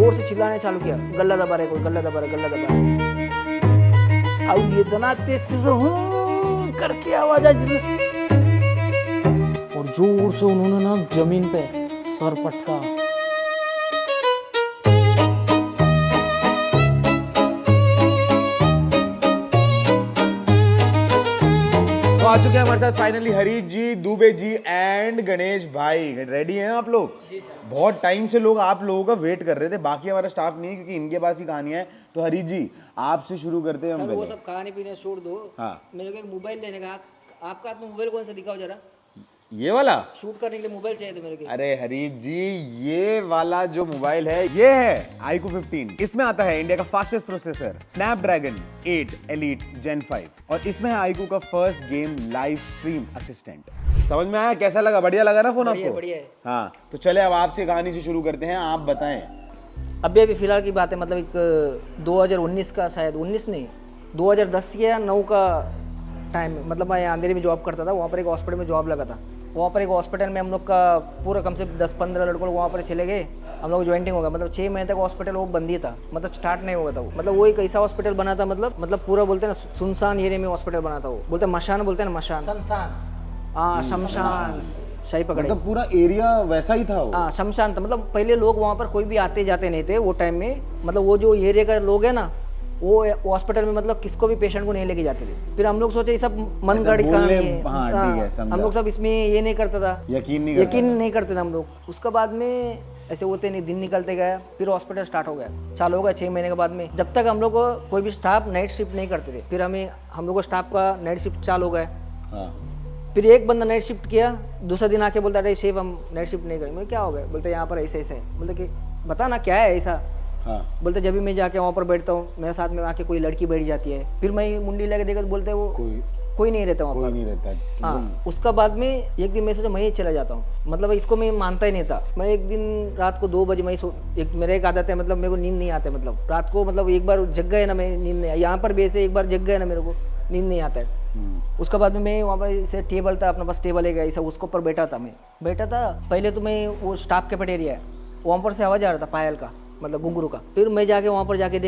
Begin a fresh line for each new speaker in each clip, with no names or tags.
जोर से चिल्लाने चालू किया, गल्ला दबा रहे कोई, गल्ला दबा रहे, गल्ला दबा रहे। अब ये इतना तेज से हूं करके आवाज आई और जोर से उन्होंने ना जमीन पे सर पटका।
तो आ चुके हैं हमारे साथ finally Harish ji, Dubey ji and Ganesh bhai. Ready हैं आप लोग? बहुत टाइम से लोग आप लोगों का वेट कर रहे थे, बाकी हमारा स्टाफ नहीं है क्योंकि इनके पास ही कहानियां हैं। तो हरीश जी आपसे शुरू करते हैं हम।
वो सब खाने पीने छोड़ दो।
हाँ,
मेरे को एक मोबाइल लेने का, आपका हाथ में मोबाइल कौन सा दिखाओ जरा।
ये वाला
शूट करने के लिए मोबाइल चाहिए था मेरे को।
अरे हरीश जी, ये वाला जो मोबाइल है ये है iQOO 15। इसमें आता है इंडिया का fastest processor Snapdragon 8 elite Gen 5 और इसमें है iQOO का first game live stream assistant. समझ में आया? कैसा लगा? बढ़िया लगा ना फोन आपको?
बढ़िया है।
हाँ, तो चले अब आपसे कहानी से शुरू करते हैं। आप बताएं।
अभी फिलहाल की बात है, मतलब एक 2019 का, शायद 19 नहीं 2010 या 9 का टाइम। मतलब मैं अंधेरे में जॉब करता था, वहाँ पर एक हॉस्पिटल में जॉब लगा था। वहाँ पर एक हॉस्पिटल में हम लोग का पूरा कम से 10-15 लड़कों वहाँ पर चले गए, हम लोग ज्वाइंटिंग हो गया। मतलब 6 महीने तक हॉस्पिटल वो बंद ही था, मतलब स्टार्ट नहीं हुआ था वो। मतलब वो एक ऐसा हॉस्पिटल बना था, मतलब पूरा बोलते हैं ना सुनसान एरिया में हॉस्पिटल बना था वो। बोलते हैं मशान, बोलते हैं ना मशान, हाँ शमशान, सही पकड़े।
मतलब पूरा एरिया वैसा ही था वो?
हाँ शमशान था। मतलब पहले लोग वहाँ पर कोई भी आते जाते नहीं थे वो टाइम में। मतलब वो जो एरिया का लोग है ना, वो हॉस्पिटल में मतलब किसको भी पेशेंट को नहीं लेके जाते थे। फिर हम लोग सोचे ये सब मन गढ़ काम है, हम लोग सब इसमें ये नहीं करता था, यकीन नहीं करते थे हम लोग। उसके बाद में ऐसे होते नहीं, दिन निकलते गए, फिर हॉस्पिटल स्टार्ट हो गया, चालू हो गया 6 महीने के बाद में। जब तक हम लोग को कोई भी स्टाफ नाइट शिफ्ट नहीं करते थे, फिर हम लोग को स्टाफ का नाइट शिफ्ट चालू हो गया। फिर एक बंदा नाइट शिफ्ट किया, दूसरा दिन आके बोलता अरे शेफ हम नाइट शिफ्ट नहीं करेंगे। क्या हो गया? बोलते यहाँ पर ऐसे ऐसे है। बोलते कि बता ना क्या है ऐसा। हाँ। बोलते जब भी मैं जाके वहाँ पर बैठता हूँ, मेरे साथ में आके कोई लड़की बैठ जाती है, फिर मैं मुंडी लेके देखा तो बोलते हैं वो कोई नहीं रहता वहाँ पर, नहीं रहता। हाँ। उसका बाद में एक दिन मैं सोचा मैं ही चला जाता हूँ। मतलब इसको मैं मानता ही नहीं था। मैं एक दिन रात को 2 बजे मेरा एक आदत है, मतलब मेरे को नींद नहीं आती। मतलब रात को मतलब एक बार जग गए ना, मैं नींद नहीं, यहाँ पर भी ऐसे एक बार जग गए ना मेरे को नींद नहीं आता है। उसके बाद में मैं वहाँ पर ऐसे टेबल था, अपने पास टेबल है ऐसा, उसके ऊपर बैठा था। पहले तो मैं वो स्टाफ कैफेटेरिया है, वहाँ पर से आवाज़ आ रहा था पायल का, मतलब घुंघरू का। फिर मैं जाके वहाँ पर जाके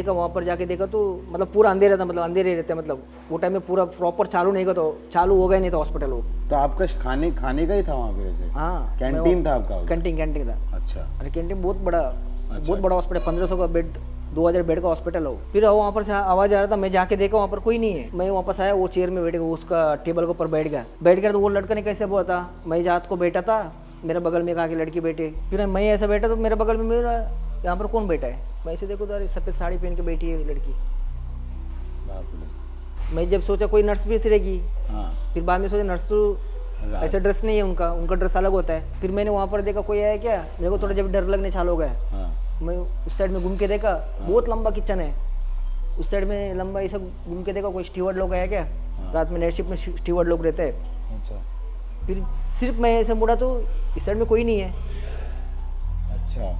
देखा तो मतलब पूरा अंधेरा था, मतलब अंधेरे रहते मतलब वो टाइम में पूरा प्रॉपर चालू नहीं, तो चालू हो गया नहीं था हॉस्पिटल वो।
तो आपका खाने का ही था वहाँ पे वैसे? हाँ, कैंटीन था आपका? कैंटीन था। अच्छा। अरे
कैंटीन बहुत बड़ा हॉस्पिटल, 1500 का बेड, 2000 बेड का हॉस्पिटल हो। फिर वहाँ पर से आवाज़ आ रहा था, मैं जाके देखा वहाँ पर कोई नहीं है। मैं वापस आया, वो चेयर में बैठ गया, उसका टेबल के ऊपर बैठ गया तो वो लड़का ने कैसे बोला था, मैं रात को बैठा था, मेरे बगल में एक आके लड़की बैठी। फिर मैं ऐसा बैठा तो मेरे बगल में मेरा यहाँ पर कौन बैठा है? मैं ऐसे देखो तो अरे सफ़ेद साड़ी पहन के बैठी है लड़की। मैं जब सोचा कोई नर्स भी ऐसी रहेगी। हाँ। फिर बाद में सोचा नर्स तो ऐसा ड्रेस नहीं है उनका ड्रेस अलग होता है। फिर मैंने वहाँ पर देखा कोई आया क्या, मेरे को थोड़ा जब डर लगने चालू हो गया। हाँ। मैं उस साइड में घूम के देखा। हाँ। बहुत लंबा किचन है उस साइड में, लंबा ऐसा घूम के देखा, कोई स्टीवर्ड लोग आया क्या। हाँ। रात में नाइट शिफ्ट में स्टीवर्ड लोग रहते हैं। अच्छा। फिर सिर्फ मैं ऐसे मुड़ा तो इस साइड में कोई नहीं है। अच्छा।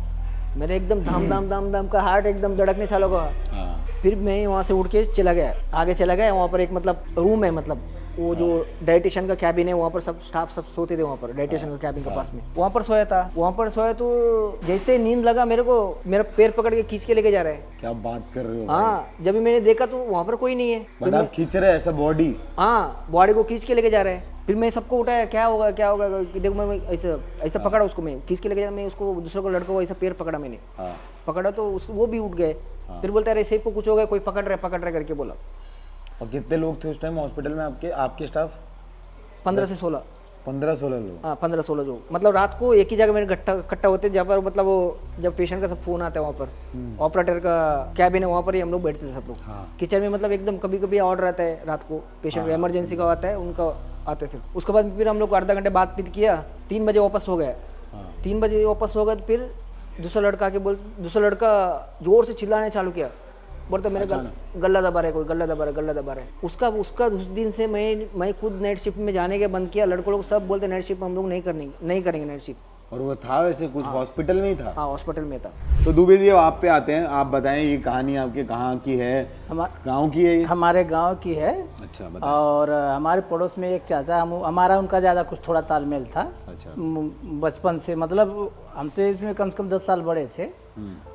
मेरे एकदम धाम का हार्ट एकदम धड़कने चालू हुआ। हाँ। फिर मैं वहाँ से उठ के आगे चला गया। वहाँ पर एक मतलब रूम है, मतलब वो जो डाइटिशियन का कैबिन है, वहाँ पर सब स्टाफ सब सोते थे वहाँ पर डाइटिशियन का कैबिन के पास में। वहाँ पर सोया तो जैसे नींद लगा मेरे को, मेरा पैर पकड़ के खींच के लेके जा रहा है।
क्या बात कर रहे हो?
हाँ, जब भी मैंने देखा तो वहाँ पर कोई नहीं है।
मतलब खींच रहे ऐसा बॉडी? हाँ,
बॉडी को खींच के लेके जा रहे हैं। फिर मैं सबको उठाया, क्या होगा देखो, मैं ऐसा पकड़ा उसको, मैं खींच के लेके जा, मैं उसको दूसरे को लड़कों को ऐसा पैर पकड़ा मैंने। हाँ। पकड़ा तो वो भी उठ गए। हाँ। फिर बोलते अरे सेफ को कुछ हो गया, कोई पकड़ रहे करके बोला।
और कितने लोग थे उस टाइम हॉस्पिटल में आपके स्टाफ?
15 से 16।
15-16 लोग?
हाँ, 15-16 लोग। मतलब रात को एक ही जगह में इकट्ठा होते, जहाँ पर मतलब वो जब पेशेंट का सब फोन आता है वहाँ पर, ऑपरेटर का कैबिन है, वहाँ पर ही हम लोग बैठते थे सब लोग। हाँ। किचन में मतलब एकदम कभी ऑर्डर आता है रात को, पेशेंट का इमरजेंसी का आता है, उनका आते थे। उसके बाद फिर हम लोग आधा घंटे बातचीत किया, 3 बजे वापस हो गए। 3 बजे वापस हो गए तो फिर दूसरा लड़का जोर से चिल्लाने चालू किया, बोलता मेरे गला दबा रहे कोई, गला दबा रहे। उसका उस दिन से मैं खुद नाइट शिफ्ट में जाने के बंद किया। लड़कों लोग सब बोलते नाइट शिफ्ट हम लोग नहीं करेंगे नाइट शिफ्ट।
और वो था वैसे कुछ हॉस्पिटल में ही था?
हाँ हॉस्पिटल में था।
तो दुबे जी आप पे आते हैं, आप बताएं ये कहानी आपके कहाँ की है? गांव की है ये?
हमारे गांव की है।
अच्छा बताएं।
और हमारे पड़ोस में एक चाचा, हमारा उनका ज़्यादा कुछ थोड़ा तालमेल था।
अच्छा।
बचपन से, मतलब हमसे इसमें कम से कम 10 साल बड़े थे।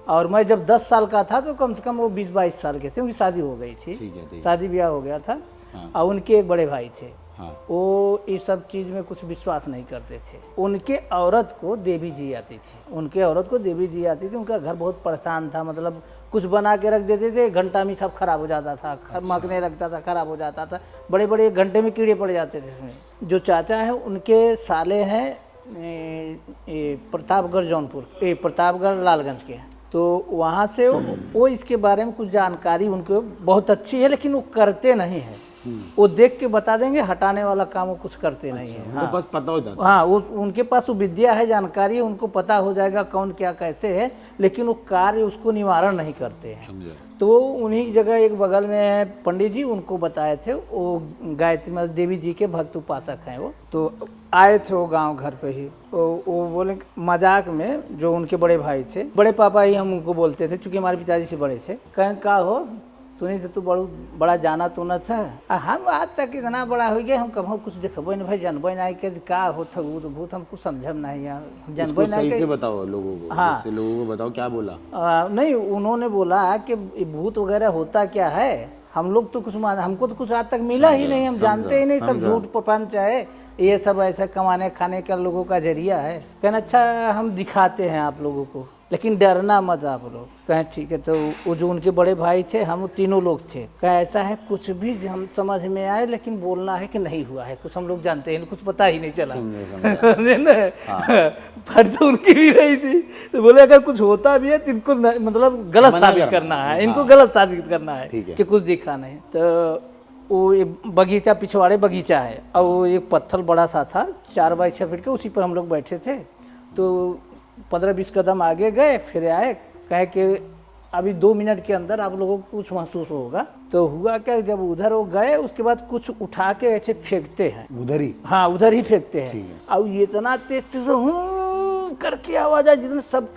और मैं जब 10 साल का था तो कम से कम वो 20-22 साल के थे, उनकी शादी हो गई थी।
ठीक है।
शादी ब्याह हो गया था।
हाँ।
और उनके एक बड़े भाई थे।
हाँ।
वो इस सब चीज़ में कुछ विश्वास नहीं करते थे। उनके औरत को देवी जी आती थी, उनके औरत को देवी जी आती थी। उनका घर बहुत परेशान था, मतलब कुछ बना के रख देते थे, घंटा में सब खराब हो जाता था। मकने लगता था, खराब हो जाता था, बड़े बड़े घंटे में कीड़े पड़ जाते थे इसमें। जो चाचा है उनके साले हैं प्रतापगढ़ जौनपुर, प्रतापगढ़ लालगंज के। तो वहाँ से वो इसके बारे में कुछ जानकारी उनको बहुत अच्छी है, लेकिन वो करते नहीं है। वो देख के बता देंगे, हटाने वाला काम वो कुछ करते नहीं है।
उनके पास पता हो जाता है।
हाँ, वो उनके पास वो विद्या है, जानकारी है, उनको पता हो जाएगा कौन क्या कैसे है, लेकिन वो कार्य उसको निवारण नहीं करते हैं। तो उन्हीं जगह एक बगल में पंडित जी उनको बताए थे, वो गायत्री मतलब देवी जी के भक्त उपासक हैं वो। तो आए थे वो गांव घर पे ही। वो बोले मजाक में, जो उनके बड़े भाई थे, बड़े पापा ही हम उनको बोलते थे चूँकि हमारे पिताजी से बड़े थे। कहें का हो सुनी थे तू बड़ा जाना तो न था, हम आज तक इतना बड़ा हो गया, हम कभी कुछ देखबे नहीं भाई, जानबे नहीं के का होता भूत, हम कुछ समझम नहीं, हम जानबे नहीं।
सही से बताओ लोगों को। हाँ, जैसे लोगों को बताओ क्या बोला।
नहीं, उन्होंने बोला कि भूत वगैरह होता क्या है, हम लोग तो कुछ हमको तो कुछ आज तक मिला ही नहीं, हम जानते ही नहीं, सब झूठ प्रपंच है, ये सब ऐसा कमाने खाने का लोगों का जरिया है। कहना अच्छा हम दिखाते हैं आप लोगों को, लेकिन डरना मत आप लोग। कहें ठीक है। तो वो जो उनके बड़े भाई थे, हम तीनों लोग थे। कहें ऐसा है कुछ भी हम समझ में आए, लेकिन बोलना है कि नहीं हुआ है, कुछ हम लोग जानते हैं, कुछ पता ही नहीं चला। फट तो उनकी भी रही थी। तो बोले अगर कुछ होता भी है तो इनको मतलब गलत साबित करना है, इनको गलत साबित करना है कि कुछ दिखा नहीं। तो वो बगीचा, पिछवाड़े बगीचा है, और वो एक पत्थर बड़ा सा था 4 बाई 6 फीट के, उसी पर हम लोग बैठे थे। तो 15-20 कदम आगे गए, फिर आए, कहे कि अभी 2 मिनट के अंदर आप लोगों को कुछ महसूस होगा। तो हुआ क्या, जब उधर वो गए उसके बाद कुछ उठा के ऐसे फेंकते हैं
उधर ही।
हाँ, उधर ही फेंकते हैं। और इतना तेज से करके आवाज आई जितना सब,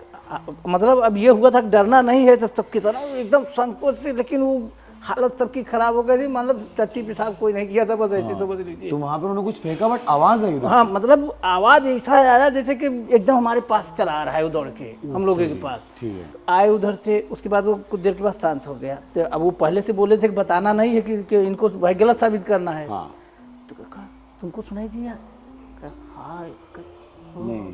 मतलब अब ये हुआ था डरना नहीं है, तब कितना एकदम संकोच से, लेकिन वो हालत सबकी खराब हो गई थी, मतलब टट्टी पेशाब कोई नहीं किया था, बस ऐसे समझ लीजिए।
तो वहाँ पर उन्होंने कुछ फेंका बट आवाज आई उधर।
हाँ, मतलब आवाज ऐसा आया जैसे कि एकदम हमारे पास चला आ रहा है, वो दौड़ के हम लोगों के पास। ठीक है। तो आए उधर से, उसके बाद वो कुछ देर के बाद शांत हो गया। तो अब वो पहले से बोले थे कि बताना नहीं है कि इनको भाई गलत साबित करना है। हाँ। तो कहा तुमको सुनाई दिया? हाँ। नहीं,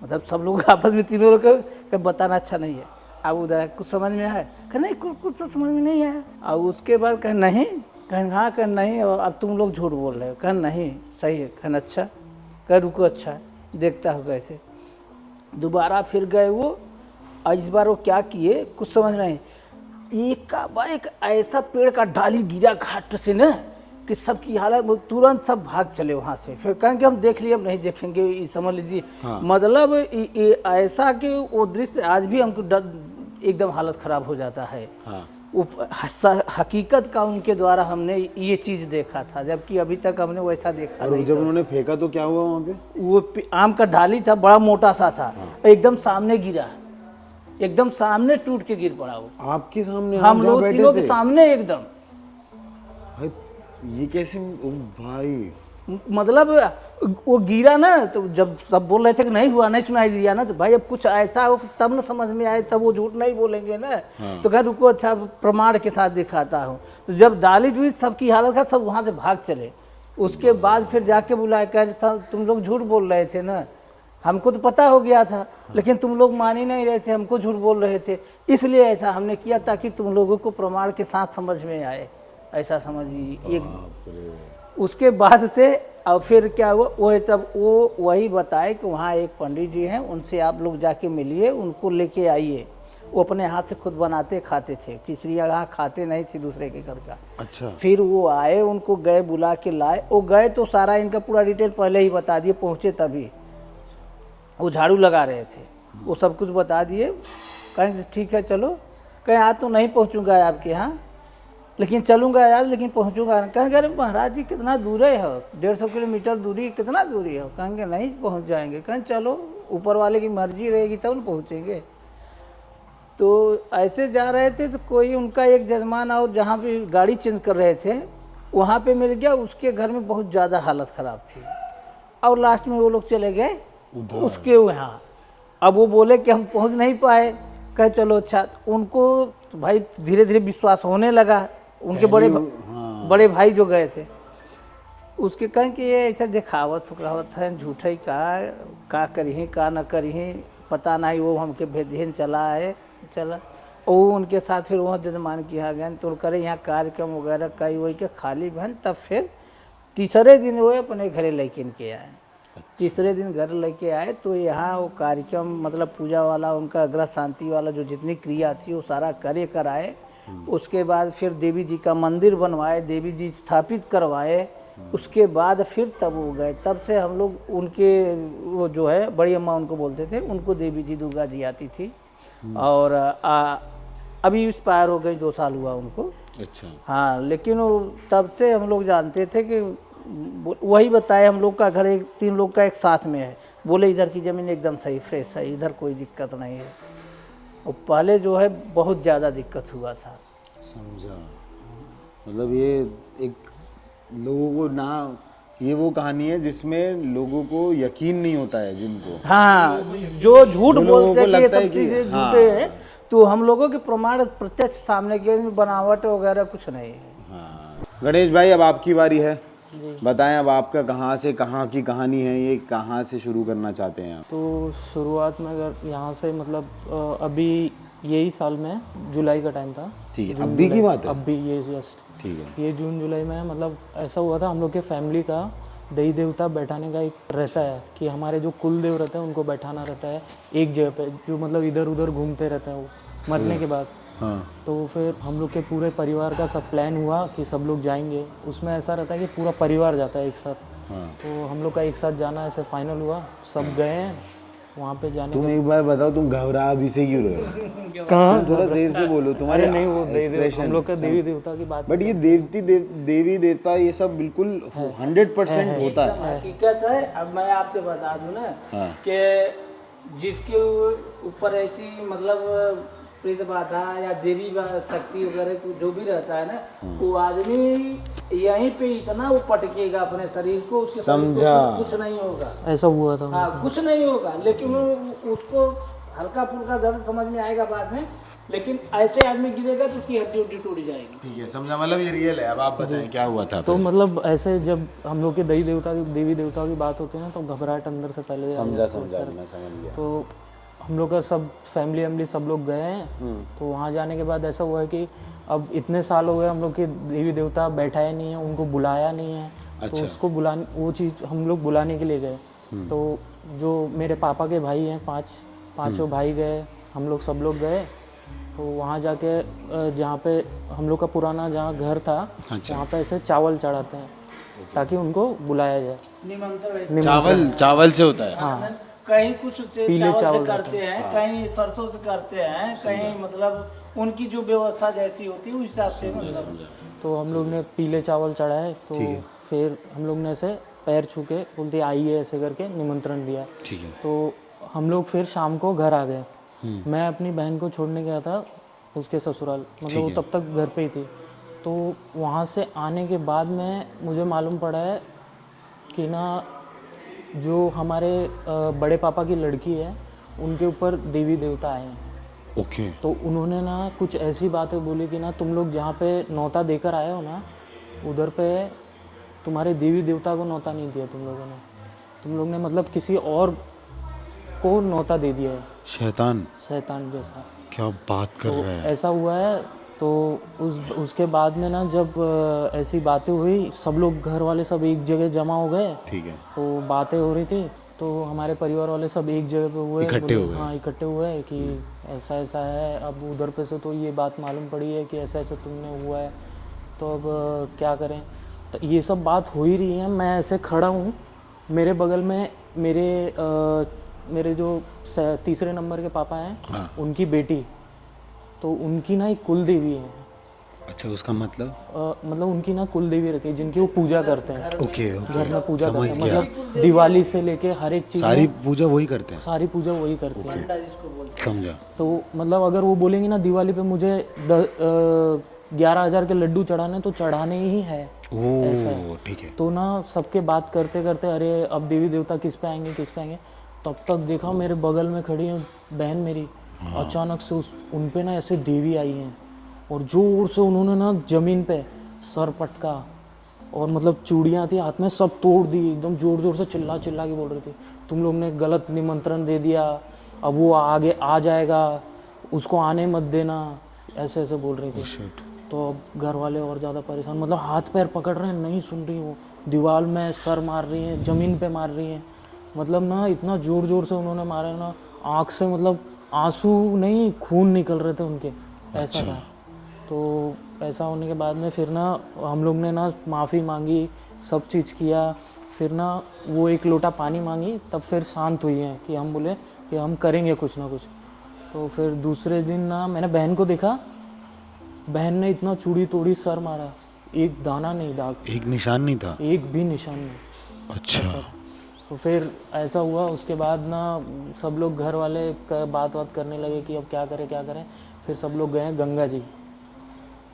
मतलब सब लोग आपस में तीनों लोग बताना अच्छा नहीं है। अब उधर कुछ समझ में आया? कह नहीं, कुछ तो समझ में नहीं आया। और उसके बाद कह नहीं, कह हाँ, कह नहीं, अब तुम लोग झूठ बोल रहे हो। कह नहीं, सही है। कह अच्छा, कह रुको, अच्छा देखता हो कैसे। दोबारा फिर गए वो, और इस बार वो क्या किए कुछ समझ नहीं, एक का बाइक ऐसा पेड़ का डाली गिरा घाट से न कि सबकी हालत, तुरंत सब भाग चले वहाँ से। फिर कहेंगे हम देख लिए, अब नहीं देखेंगे, समझ लीजिए। हाँ। मतलब ऐसा कि वो दृश्य आज भी हमको एकदम हालत खराब हो जाता है। हाँ। वो हकीकत का उनके द्वारा हमने ये चीज़ देखा था, जबकि अभी तक हमने वैसा देखा नहीं।
जब उन्होंने फेंका तो क्या हुआ वहाँ पे? वो
आम का डाली था, बड़ा मोटा सा था। हाँ। एकदम सामने गिरा, एकदम सामने टूट के गिर पड़ा वो आपके सामने, हम लोग तीनों के सामने एकदम।
ये कैसे भाई?
मतलब वो गिरा ना, तो जब सब बोल रहे थे कि नहीं हुआ, नहीं सुनाई दिया ना, तो भाई अब कुछ ऐसा हो तब ना समझ में आए, तब वो झूठ नहीं बोलेंगे ना। हाँ। तो कह रुको, अच्छा प्रमाण के साथ दिखाता हूँ। तो जब डाली डुली सबकी हालत का, सब वहाँ से भाग चले। उसके बाद फिर जाके बुलाया, कह तुम लोग झूठ बोल रहे थे ना, हमको तो पता हो गया था, लेकिन तुम लोग मान ही नहीं रहे थे, हमको झूठ बोल रहे थे, इसलिए ऐसा हमने किया ताकि तुम लोगों को प्रमाण के साथ समझ में आए, ऐसा समझिए। उसके बाद से और फिर क्या हुआ, वो तब वो वही बताए कि वहाँ एक पंडित जी हैं, उनसे आप लोग जाके मिलिए, उनको लेके आइए। वो अपने हाथ से खुद बनाते खाते थे, किसी यहाँ खाते नहीं थे दूसरे के घर का। अच्छा। फिर वो आए, उनको गए बुला के लाए। वो गए तो सारा इनका पूरा डिटेल पहले ही बता दिए, पहुँचे तभी। वो झाड़ू लगा रहे थे, वो सब कुछ बता दिए। कहें ठीक है चलो। कहें आज तो नहीं पहुँचूँगा आपके यहाँ, लेकिन चलूँगा यार, लेकिन पहुँचूँगा। कहेंगे अरे महाराज जी कितना दूर है, 150 किलोमीटर दूरी, कितना दूरी है? कहेंगे नहीं पहुँच जाएंगे। कहें चलो
ऊपर वाले की मर्जी रहेगी तब न पहुँचेंगे। तो ऐसे जा रहे थे तो कोई उनका एक जजमान और जहाँ पे गाड़ी चेंज कर रहे थे वहाँ पे मिल गया, उसके घर में बहुत ज़्यादा हालत ख़राब थी और लास्ट में वो लोग चले गए उसके यहाँ। अब वो बोले कि हम पहुँच नहीं पाए, कहे चलो अच्छा। तो उनको तो भाई धीरे धीरे विश्वास होने लगा, उनके बड़े भाई जो गए थे उसके कहें कि ये ऐसा दिखावत सुखावत है, झूठे का करी का न करी पता नहीं, वो हमके भेजन चला और उनके साथ फिर वहाँ जजमान के यहाँ गए तो करे यहाँ कार्यक्रम वगैरह कई वही के खाली बहन। तब फिर तीसरे दिन वो अपने घरे लेके इनके आए। तीसरे दिन घर लेके आए तो यहाँ वो कार्यक्रम मतलब पूजा वाला उनका ग्रह शांति वाला जो जितनी क्रिया थी वो सारा कर आए। उसके बाद फिर देवी जी का मंदिर बनवाए, देवी जी स्थापित करवाए। उसके बाद फिर तब वो गए। तब से हम लोग उनके वो जो है बड़ी अम्मा उनको बोलते थे, उनको देवी जी दुर्गा जी आती थी। और अभी एक्सपायर हो गई, 2 साल हुआ उनको।
अच्छा।
हाँ, लेकिन वो तब से हम लोग जानते थे कि वही बताए हम लोग का घर 3 लोग का एक साथ में है। बोले इधर की ज़मीन एकदम सही फ्रेश है, इधर कोई दिक्कत नहीं है। और पहले जो है बहुत ज़्यादा दिक्कत हुआ था।
समझा। मतलब ये एक लोगों को ना, ये वो कहानी है जिसमें लोगों को यकीन नहीं होता है जिनको।
हाँ, जो झूठ बोलते हैं कि ये
लगता है
सब
कि
चीज़ें झूठे हैं, तो हम लोगों के प्रमाण प्रत्यक्ष सामने के बनावट वगैरह कुछ नहीं है।
हाँ। गणेश भाई अब आपकी बारी है, बताएं अब आपका कहाँ से कहाँ की कहानी है, ये कहाँ से शुरू करना चाहते हैं आप?
तो शुरुआत में अगर यहाँ से मतलब अभी यही साल में जुलाई का टाइम था।
ठीक है, अभी की बात है?
अभी ये जस्ट
ठीक है।
ये जून जुलाई में मतलब ऐसा हुआ था, हम लोग के फैमिली का देवी देवता बैठाने का एक रहता है कि हमारे जो कुल देव रहते हैं उनको बैठाना रहता है एक जगह पे, जो मतलब इधर उधर घूमते रहते हैं वो मरने के बाद।
हाँ।
तो फिर हम लोग के पूरे परिवार का सब प्लान हुआ कि सब लोग जाएंगे। उसमें ऐसा रहता है कि पूरा परिवार जाता है एक साथ।
हाँ।
तो हम लोग का एक साथ जाना ऐसे फाइनल हुआ, सब गए हैं वहाँ पे जाने।
तुम एक बार बताओ, तुम घबरा अभी से क्यों रहे हो?
कहाँ
थोड़ा देर से बोलो, तुम्हारे
नहीं वो हम लोग का देवी देवता की बात।
बट ये देवी देवता ये सब बिल्कुल 100% होता है।
हकीकत है। अब मैं आपसे बता दूं ना कि जिसके ऊपर ऐसी मतलब प्रेत बाधा या देवी शक्ति वगैरह जो भी रहता है ना, वो आदमी यहीं पे इतना वो पटकेगा अपने शरीर को, उसके
समझा।
कुछ नहीं होगा।
ऐसा हुआ था।
हाँ, कुछ नहीं होगा, लेकिन उसको हल्का फुल्का दर्द समझ में आएगा बाद में, लेकिन ऐसे आदमी गिरेगा तो उसकी हड्डी उड्डी टूट जाएगी।
ठीक है, समझा। मतलब ये रियल है। अब आप बताएं क्या हुआ था?
तो मतलब ऐसे जब हम लोग के देवी देवता की बात होती है ना, तो घबराहट अंदर से पहले
समझा मैं समझ गया।
तो हम लोग का सब फैमिली सब लोग गए हैं। तो वहाँ जाने के बाद ऐसा हुआ है कि अब इतने साल हो गए हम लोग के देवी देवता बैठाया नहीं है, उनको बुलाया नहीं है।
अच्छा।
तो उसको बुलाने, वो चीज़ हम लोग बुलाने के लिए गए। तो जो मेरे पापा के भाई हैं, पाँचों भाई गए, हम लोग सब लोग गए। तो वहाँ जाके जहाँ पे हम लोग का पुराना जहाँ घर था, वहाँ पे ऐसे चावल चढ़ाते हैं ताकि उनको बुलाया जाए।
निमंत्रण
चावल से होता है।
हाँ, कहीं कुछ से
पीले
चावल से
चावल
करते हैं, कहीं सरसों से करते हैं, कहीं मतलब उनकी जो व्यवस्था जैसी होती है उस हिसाब से मतलब।
तो हम लोग ने पीले चावल चढ़ाए। तो फिर हम लोग ने ऐसे पैर छू के बोलते आइए ऐसे करके निमंत्रण दिया।
ठीक है।
तो हम लोग फिर शाम को घर आ गए। मैं अपनी बहन को छोड़ने गया था उसके ससुराल, मतलब वो तब तक घर पे ही थी। तो वहाँ से आने के बाद में मुझे मालूम पड़ा है कि ना जो हमारे बड़े पापा की लड़की है उनके ऊपर देवी देवता आए हैं।
ओके।
तो उन्होंने ना कुछ ऐसी बातें बोली कि ना तुम लोग जहाँ पे नौता देकर आए हो ना, उधर पे तुम्हारे देवी देवता को नौता नहीं दिया तुम लोगों ने। तुम लोग ने मतलब किसी और को नौता दे दिया है। शैतान जैसा।
क्या बात कर रहे हैं?
ऐसा हुआ है। तो उसके बाद में ना जब ऐसी बातें हुई, सब लोग घर वाले सब एक जगह जमा हो गए।
ठीक है।
तो बातें हो रही थी, तो हमारे परिवार वाले सब एक जगह पे हुए,
इकट्ठे हो गए।
हाँ, इकट्ठे हुए कि ऐसा ऐसा है। अब उधर पे से तो ये बात मालूम पड़ी है कि ऐसा ऐसा तुमने हुआ है, तो अब क्या करें। तो ये सब बात हो ही रही है, मैं ऐसे खड़ा हूँ, मेरे बगल में मेरे जो तीसरे नंबर के पापा हैं, उनकी बेटी, तो उनकी ना एक कुल देवी है।
अच्छा, उसका मतलब?
मतलब उनकी ना कुल देवी रहती है जिनकी वो पूजा करते हैं,
ओके
घर में पूजा
समझ
करते हैं,
गया।
मतलब दिवाली से लेके हर एक चीज़
सारी
में
पूजा वही करते हैं?
सारी पूजा वही करते हैं।
समझा।
तो मतलब अगर वो बोलेंगे ना दिवाली पे मुझे 11,000 के लड्डू चढ़ाने, तो चढ़ाने ही है, ऐसा है।
ओह ठीक है।
तो ना सबके बात करते करते अरे अब देवी देवता किस पे आएंगे किस पे आएंगे, तब तक देखा मेरे बगल में खड़ी है बहन मेरी, अचानक से उन पे ना ऐसे देवी आई हैं और जोर से उन्होंने ना ज़मीन पे सर पटका और मतलब चूड़ियाँ थी हाथ में सब तोड़ दी, एकदम ज़ोर ज़ोर से चिल्ला चिल्ला के बोल रही थी तुम लोग ने गलत निमंत्रण दे दिया, अब वो आगे आ जाएगा, उसको आने मत देना, ऐसे ऐसे बोल रही थी। तो अब घर वाले और ज़्यादा परेशान, मतलब हाथ पैर पकड़ रहे हैं, नहीं सुन रही वो, दीवार में सर मार रही हैं, ज़मीन पे मार रही हैं, मतलब ना इतना ज़ोर ज़ोर से उन्होंने मारा ना, आँख से मतलब आंसू नहीं खून निकल रहे थे उनके, ऐसा था। तो ऐसा होने के बाद में फिर ना हम लोग ने ना माफ़ी मांगी, सब चीज़ किया, फिर ना वो 1 लोटा पानी मांगी, तब फिर शांत हुई हैं कि हम बोले कि हम करेंगे कुछ ना कुछ। तो फिर दूसरे दिन ना मैंने बहन को देखा, बहन ने इतना चूड़ी तोड़ी, सर मारा, एक दाना नहीं दाग,
एक निशान नहीं था?
एक भी निशान नहीं।
अच्छा।
तो फिर ऐसा हुआ, उसके बाद ना सब लोग घर वाले बात करने लगे कि अब क्या करें क्या करें। फिर सब लोग गए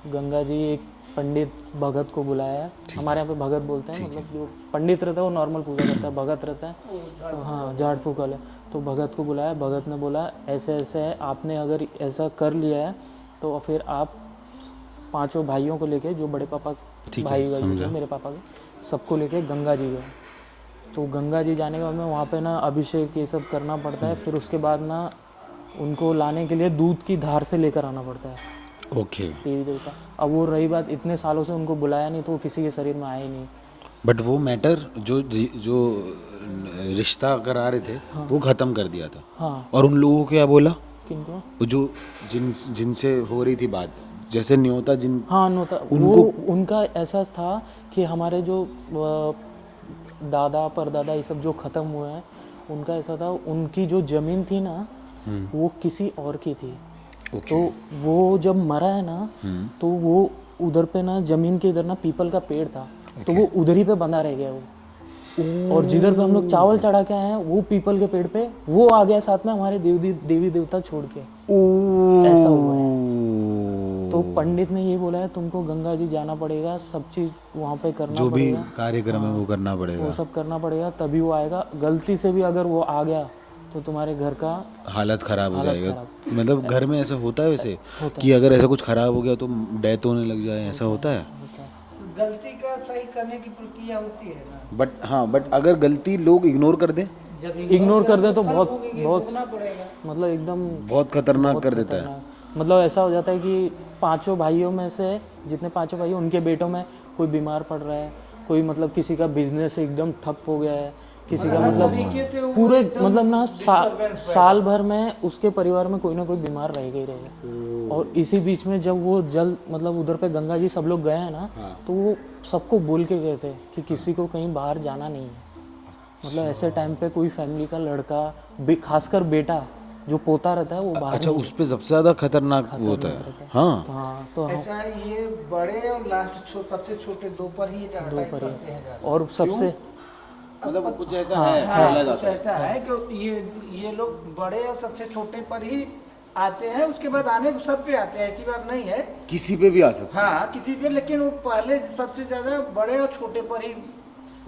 गंगा जी एक पंडित भगत को बुलाया है, हमारे यहाँ पे भगत बोलते हैं, मतलब जो पंडित रहता है वो नॉर्मल पूजा करता है, भगत रहता है तो हाँ झाड़ फूक वाले, तो भगत को बुलाया। भगत ने बोला ऐसे ऐसे है, आपने अगर ऐसा कर लिया है तो फिर आप 5 भाइयों को लेके, जो बड़े पापा भाई थे मेरे पापा के, सबको लेके गंगा जी गए। तो गंगा जी जाने के बाद में वहाँ पे ना अभिषेक ये सब करना पड़ता है, फिर उसके बाद ना उनको लाने के लिए दूध की धार से लेकर आना पड़ता है
ओके।
देवी देवता। अब वो रही बात, इतने सालों से उनको बुलाया नहीं तो वो किसी के शरीर में आए ही नहीं।
बट वो मैटर जो रिश्ता करा रहे थे वो ख़त्म कर दिया था।
हाँ।
और उन लोगों को क्या बोला?
किनको?
वो जो जिनसे हो रही थी बात, जैसे न्योता जिन,
हाँ नोता, वो उनका ऐसा था कि हमारे जो दादा परदादा ये सब जो ख़त्म हुए हैं, उनका ऐसा था, उनकी जो ज़मीन थी ना वो किसी और की थी। तो वो जब मरा है ना, तो वो उधर पे ना ज़मीन के इधर ना पीपल का पेड़ था, तो वो उधर ही पे बंधा रह गया वो। और जिधर पे हम लोग चावल चढ़ा के आए हैं वो पीपल के पेड़ पे वो आ गया साथ में हमारे देवी देवता छोड़ के, ऐसा हुआ है। तो पंडित ने ये बोला है तुमको गंगा जी जाना पड़ेगा, सब चीज़ वहाँ पे करना
जो भी
पड़ेगा,
कार्यक्रम है वो करना पड़ेगा,
वो सब करना पड़ेगा, तभी वो आएगा। गलती से भी अगर वो आ गया तो तुम्हारे घर का
हालत ख़राब हो जाएगा। मतलब घर में ऐसा होता है वैसे कि अगर ऐसा कुछ ख़राब हो गया तो डेथ होने लग जाए, ऐसा होता है?
गलती का सही करने की प्रक्रिया होती है ना।
बट हाँ, बट अगर गलती लोग इग्नोर कर दें,
जब
इग्नोर कर दे तो बहुत
पड़ेगा।
मतलब एकदम
बहुत खतरनाक कर देता है।
मतलब ऐसा हो जाता है कि 5 भाइयों में से जितने 5 भाई उनके बेटों में कोई बीमार पड़ रहा है, कोई मतलब किसी का बिजनेस एकदम ठप हो गया है, किसी का मतलब पूरे मतलब ना साल भर में उसके परिवार में कोई ना कोई बीमार रहेगा ही रहेगा। और इसी बीच में जब वो जल मतलब उधर पे गंगा जी सब लोग गए हैं ना, तो वो सबको बोल के गए थे कि किसी को कहीं बाहर जाना नहीं है। मतलब ऐसे टाइम पे कोई फैमिली का लड़का, खासकर बेटा जो पोता रहता है वो बाहर।
अच्छा, उस पे सबसे ज़्यादा खतरनाक होता है। हाँ
तो
ऐसा ये बड़े और लास्ट सबसे छोटे 2 पर ही अटैक करते हैं।
और सबसे
मतलब कुछ ऐसा है,
कुछ ऐसा है कि ये लोग बड़े और सबसे छोटे पर ही आते हैं, उसके बाद आने सब पे आते हैं, ऐसी बात नहीं है,
किसी पे भी आ सकता है।
हाँ किसी पे, लेकिन वो पहले सबसे ज्यादा बड़े और छोटे पर ही।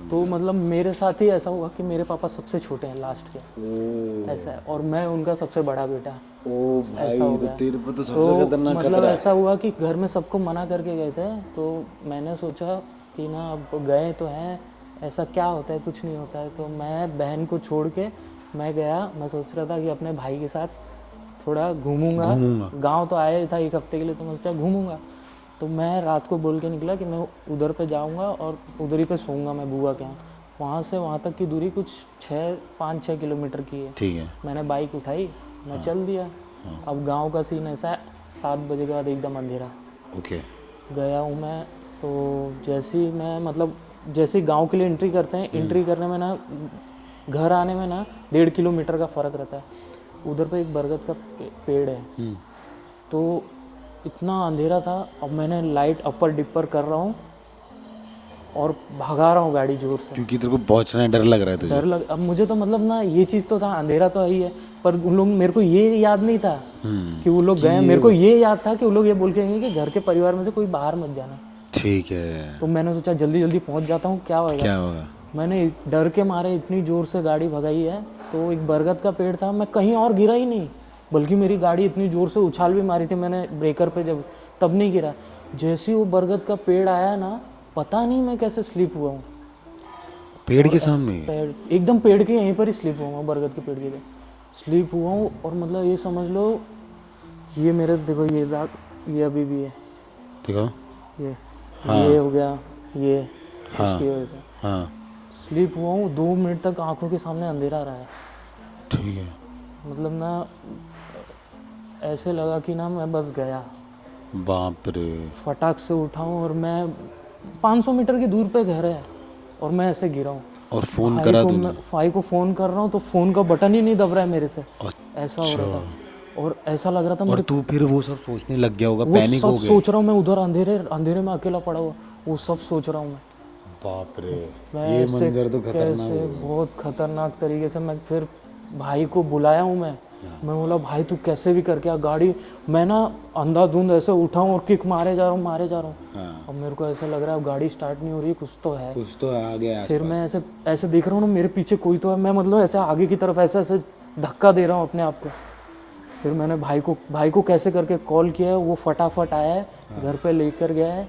तो मतलब मेरे साथ ही ऐसा हुआ कि मेरे पापा सबसे छोटे हैं लास्ट के, ऐसा है, और मैं उनका सबसे बड़ा बेटा।
ओ भाई,
ऐसा हो
तो
गया।
तेरे पे तो सबसे खतरनाक
मतलब
खतरा है।
ऐसा हुआ कि घर में सबको मना करके गए थे, तो मैंने सोचा कि ना अब गए तो हैं, ऐसा क्या होता है, कुछ नहीं होता है। तो मैं बहन को छोड़ के मैं गया, मैं सोच रहा था कि अपने भाई के साथ थोड़ा घूमूंगा। गांव तो आया ही था 1 हफ्ते के लिए, तो मैं सोचा घूमूंगा। तो मैं रात को बोल के निकला कि मैं उधर पे जाऊंगा और उधर ही पे सोऊंगा मैं बुआ के यहाँ। वहाँ से वहाँ तक की दूरी कुछ 5-6 किलोमीटर की है।
ठीक है।
मैंने बाइक उठाई, मैं चल दिया। अब गांव का सीन ऐसा है, 7 बजे के बाद एकदम अंधेरा।
ओके।
गया हूँ मैं, तो जैसे गांव के लिए एंट्री करते हैं, एंट्री करने में ना घर आने में ना 1.5 किलोमीटर का फ़र्क रहता है। उधर पे एक बरगद का पेड़ है, तो इतना अंधेरा था, अब मैंने लाइट अपर डिपर कर रहा हूँ और भगा रहा हूँ गाड़ी जोर से,
क्योंकि तेरे को पहुंचना है, डर लग रहा है तुझे।
डर लग। अब मुझे तो मतलब ना ये चीज़ तो था, अंधेरा तो ही है, पर उन लोग, मेरे को ये याद नहीं था कि वो लोग गए। मेरे को ये याद था कि वो लोग ये बोल के गए कि घर के परिवार में से कोई बाहर मत जाना।
ठीक है,
तो मैंने सोचा जल्दी जल्दी पहुंच जाता हूँ, क्या होगा।
क्या होगा।
मैंने डर के मारे इतनी ज़ोर से गाड़ी भगाई है। तो एक बरगद का पेड़ था, मैं कहीं और गिरा ही नहीं, बल्कि मेरी गाड़ी इतनी ज़ोर से उछाल भी मारी थी मैंने ब्रेकर पे जब, तब नहीं गिरा। जैसे ही वो बरगद का पेड़ आया ना, पता नहीं मैं कैसे स्लिप हुआ हूँ।
पेड़ के सामने?
पेड़ एकदम पेड़ के यहीं पर ही स्लिप हुआ हूँ, बरगद के पेड़ के स्लिप हुआ हूँ। और मतलब ये समझ लो, ये मेरे देखो ये दाग, ये अभी भी है,
देखो
ये हो गया, ये इसकी वजह से
हाँ
स्लिप हुआ हूँ। 2 मिनट तक आंखों के सामने अंधेरा रहा है।
ठीक है।
मतलब ना ऐसे लगा कि ना मैं बस गया।
बाप रे।
फटाक से उठाऊँ और मैं 500 मीटर की दूर पे घर है और मैं ऐसे गिरा हूँ।
और फोन करा तूने?
भाई को फ़ोन कर रहा हूँ तो फ़ोन का बटन ही नहीं दब रहा है मेरे से, ऐसा हो रहा था। और ऐसा लग रहा था
और तू फिर वो सब सोचने लग गया होगा, पैनिक हो गया।
सोच रहा हूँ मैं उधर अंधेरे में अकेला पड़ा हुआ, वो सब सोच रहा हूँ मैं।
बाप रे,
मैं
ये
ऐसे
मंजर तो खतरनाक
कैसे, बहुत खतरनाक तरीके से। मैं फिर भाई को बुलाया हूँ, मैं बोला भाई तू कैसे भी करके आ गाड़ी। मैं ना अंधाधुंध ऐसे उठाऊँ और किक मारे जा रहा हूँ। अब मेरे को ऐसा लग रहा है अब गाड़ी स्टार्ट नहीं हो रही, कुछ तो है,
कुछ तो आ गया।
फिर मैं ऐसे देख रहा हूँ ना, मेरे पीछे कोई तो है। मैं मतलब ऐसे आगे की तरफ ऐसे धक्का दे रहा हूँ अपने आप को। फिर मैंने भाई को कैसे करके कॉल किया है, वो फटाफट आया है, घर पे लेकर गया है।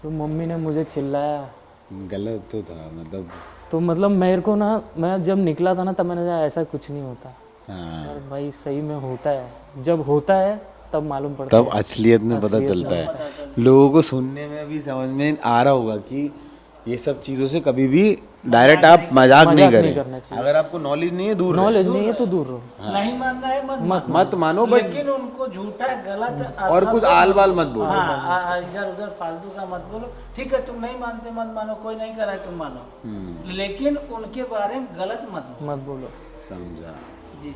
तो मम्मी ने मुझे चिल्लाया।
गलत तो था मतलब।
तो मतलब मेरे को ना, मैं जब निकला था ना तब मैंने कहा ऐसा कुछ नहीं होता। और भाई सही में होता है, जब होता है तब मालूम पड़ता
तब असलियत में पता चलता है। लोगों को सुनने में भी समझ में आ रहा होगा कि ये सब चीज़ों से कभी भी डायरेक्ट आप मजाक नहीं करें। अगर आपको नॉलेज नहीं है, दूर
नॉलेज नहीं है तो दूर रहो।
नहीं मानना है
मत मानो, बट
लेकिन उनको झूठा गलत
और कुछ आल बाल मत बोलो।
हाँ, इधर उधर फालतू का मत बोलो। ठीक है, तुम नहीं मानते मत मानो, कोई नहीं करा है तुम मानो, लेकिन उनके बारे में गलत मत
बोलो।
समझा।
जी।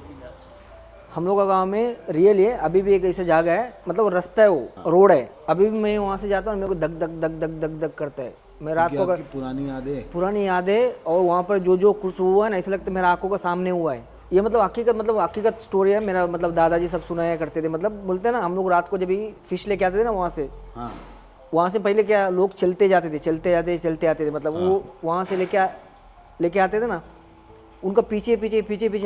हम लोग का गांव में रियल है, अभी भी एक ऐसा जगह है, मतलब रास्ता है, वो रोड है। अभी भी मैं वहाँ से जाता हूँ, मेरे को धक धक धक धक धक धक करता है। मैं रात को पुरानी याद है, और वहाँ पर जो कुछ हुआ है ना, ऐसा लगता है मेरा आंखों के सामने हुआ है। ये मतलब हकीकत स्टोरी है। मेरा मतलब दादाजी सब सुनाया करते थे। मतलब बोलते हैं ना, हम लोग रात को जब भी फिश लेके आते थे ना वहाँ से, वहाँ से पहले क्या लोग चलते आते थे, मतलब वो वहाँ से लेके आते थे ना, उनका पीछे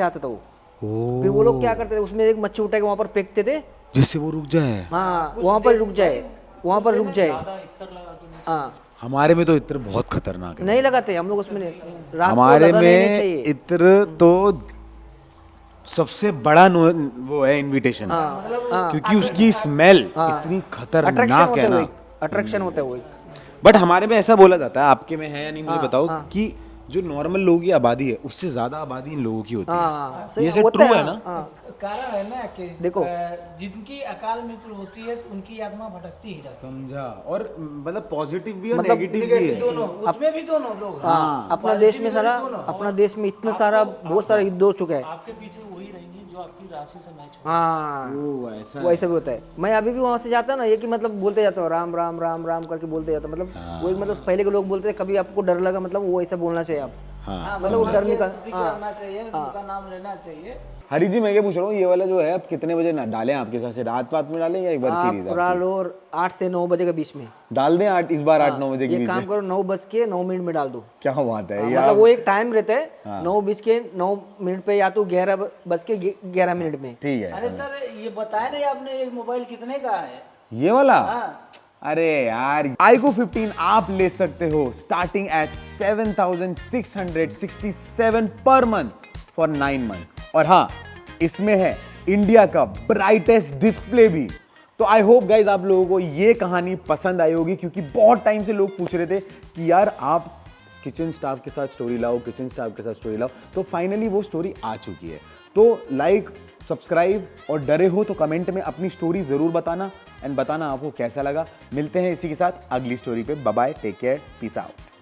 आता था वो। फिर वो लोग क्या करते थे, उसमें एक मच्छी उठा के वहाँ पर फेंकते थे,
जिससे वो रुक जाए।
हाँ, वहाँ पर रुक जाए। हाँ,
हमारे में तो इत्र बहुत खतरनाक है,
नहीं लगाते हम लोग उसमें। रात को
हमारे
लगाना ही नहीं
में
चाहिए।
इत्र तो सबसे बड़ा वो है इनविटेशन, क्योंकि उसकी स्मेल इतनी खतरनाक है ना,
अट्रैक्शन होता है वो।
बट हमारे में ऐसा बोला जाता है, आपके में है या नहीं मुझे बताओ, कि जो नॉर्मल लोगों की आबादी है उससे ज्यादा आबादी इन लोगों की होती है। ये सब ट्रू है ना?
कारण है ना कि
देखो,
जिनकी अकाल मृत्यु होती है उनकी आत्मा भटकती ही रहती है।
समझा। और मतलब पॉजिटिव भी और नेगेटिव भी है
दोनों, उसमें भी दोनों लोग।
अपना देश में इतना सारा बहुत सारा युद्ध हो चुका है।
आपके पीछे वही रहेंगे जो आपकी राशि से मैच हो।
हाँ, वो ऐसा भी होता है। मैं अभी भी वहाँ से जाता ना, ये कि मतलब बोलते जाता हूँ राम राम राम राम करके बोलते जाता। मतलब वो एक, मतलब पहले के लोग बोलते थे, कभी आपको डर लगा मतलब वो ऐसा बोलना चाहिए आप। मतलब वो डर निकाल
करना चाहिए, उनका नाम लेना चाहिए।
हरी जी, मैं ये पूछ रहा हूँ, ये वाला जो है आप कितने बजे ना डालें आपके हिसाब से? रात में डालें या एक बार सीरीज
पूरा लो 8 से 9 बजे के बीच में
डाल दें? 8 इस बार 8-9 बजे के बीच में?
काम करो, 9:09 में डाल दो।
क्या बात है।
मतलब वो एक टाइम रहता है, 9:09 पे या तो 11:11 में।
ठीक है।
अरे सर, ये बताया नहीं आपने, ये मोबाइल कितने का है?
ये वाला? अरे यार, iQOO 15 आप ले सकते हो starting at 7,667 per month for 9 month. और हाँ, इसमें है इंडिया का ब्राइटेस्ट डिस्प्ले भी। तो आई होप गाइज आप लोगों को ये कहानी पसंद आई होगी, क्योंकि बहुत टाइम से लोग पूछ रहे थे कि यार आप किचन स्टाफ के साथ स्टोरी लाओ, तो फाइनली वो स्टोरी आ चुकी है। तो लाइक, सब्सक्राइब, और डरे हो तो कमेंट में अपनी स्टोरी जरूर बताना, एंड बताना आपको कैसा लगा। मिलते हैं इसी के साथ अगली स्टोरी पे। Bye bye, take care, peace out.